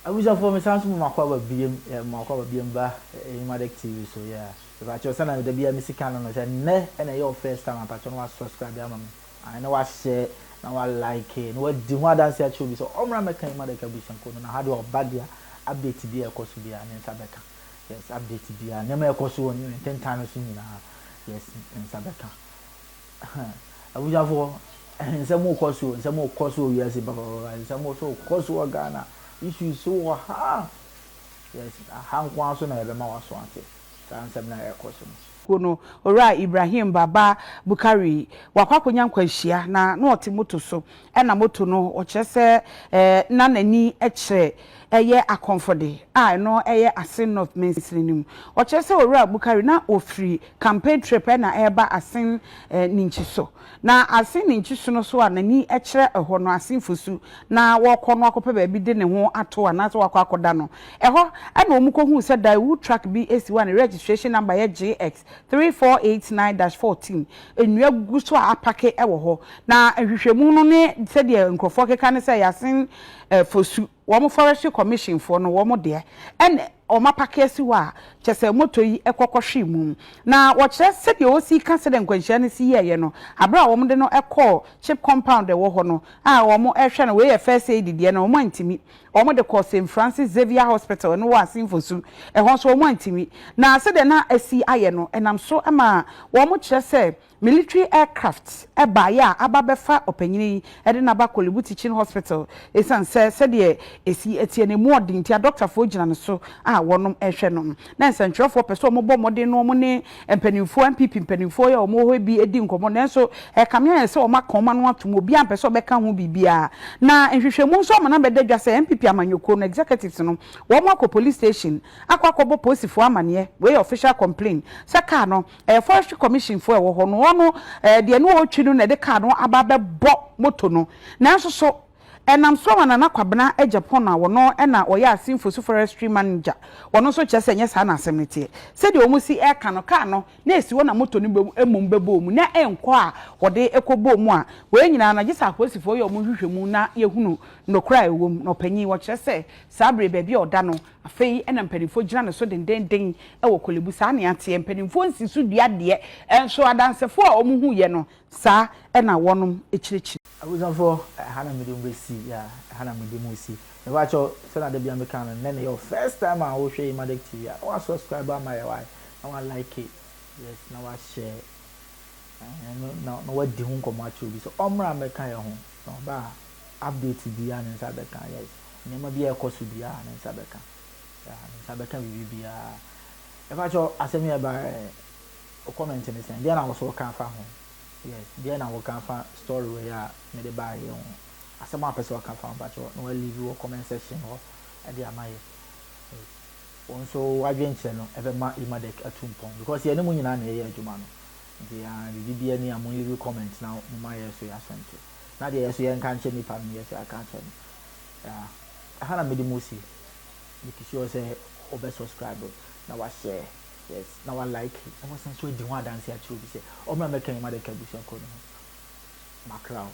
I wish for me sounds more quite BM ba Emadek TV so yeah. If I chose sana the be a musical no say ne and your first time I patch no subscribe am. I know I share now I like it. No di ho dance ya show so omra meka Emadek abusan ko no how do bad dia update bi e koso bi an sabeka. Yes, update bi an na e koso on 10 times nyina. Yes, in sabeka. I wish for nsemo koso yes baba nsemo so koso Ghana. Issues so yes han kwa so na ebe ma waso ante san sem na ekoso kono ora Ibrahim Baba Bukari wakwakonya nkwahia na ote moto so na moto no o kyese na nani ekye eye akomfode no eye Assin North mainstream o kyese ora Bukari na ofri campaign trip na eba Assin ninchiso na Assin ninchiso no so anani ekye eho no Assin fosu na wokono akope ba bi de ne ho ato na so wakwakoda no eho na omukohu se Daewoo track BAC1 registration number ye GX 3489-14 enua guso apake ewo ho na hwehwemu no ne se de nkrofo keka ne se Yasin fosu wo forestry commission for no wo de en o mapake si wa chese moto yi ekokohwe mu na wo kire se de o si ka se de nkwanhia ne si ye no abra wo de no ekọ chip compound wo ho no wo ehwe no we ye first aid de no wo antimi wo de call St Francis Xavier Hospital no wa sinfosu ho so wo antimi na se de na asi aye no enam so ama wo kire se military aircraft eba ya ababefa opanyini ede na ba Korle Bu teaching hospital esan se de esi etie ne mu odin tia doctor fo gina no so wonom ehwe no na nsantwerefo pese omo bɔ modin no omo ne mpanimfo NPP mpanimfo ya omo ho bi edi nkomo na so kamia se omo akoma no atom obi ampese obeka ho bibia na nhwehwemu nso omo na bedadwa se NPP amanyoko no executives no wo mo akọ police station akọ posifo amane we official complaint se ka no forestry commission fo wo ho no no de no otwi no na de ka no ababe bɔ moto no na so enam so wana na kwabena Japan na wono na oya Assin fosu forestry manager wono so kyese nye sa na asemnetie se de omusi eka no ka no na esi wona moto no emum bebo mu na enko a wode ekobo mu a we nyina na gisa aposifo ye omuhwehwemu na yehunu nokra ewom no panyi wo kyese sabre baabi oda no afei ena mpanifo gina no so denden ewo Korle Bu sa na ate mpanifo nsisu dua de enso adansefo a omuhu ye no sa ena wonom ekirikiri abuzanfo hana medium besi ya hana medium besi e wacho so na de bia me kan na your first time I wo hwe Emadek TV wa subscribe my why na wa like it yes na wa share no wa di hu nkomo acho bi so omra me kan ye ho no ba update bi ya nsa be kan yes ne ma bi e koso bi ya nsa be kan ya nsa be kan bi ya e wacho asemi e ba comment me sen dia na wo so kan fa ho yes dia na wo kan fa story we ya me de ba ye ho asema person kan fa ba cho no leave your comment section ho e dia amaye onso wadwen che no e be ma Emadek atumpon because ye ne mu nyina na ye adwuma no dia bibia ni amon leave comment na mo ma ye so ya sente na dia ye so ye kan che ni pa mi ye so aka che ya hana me de musi because say obe subscribe na wa share yes na wa like I was so di one dance ya true be say o ma make Emadek abusan ko no macrow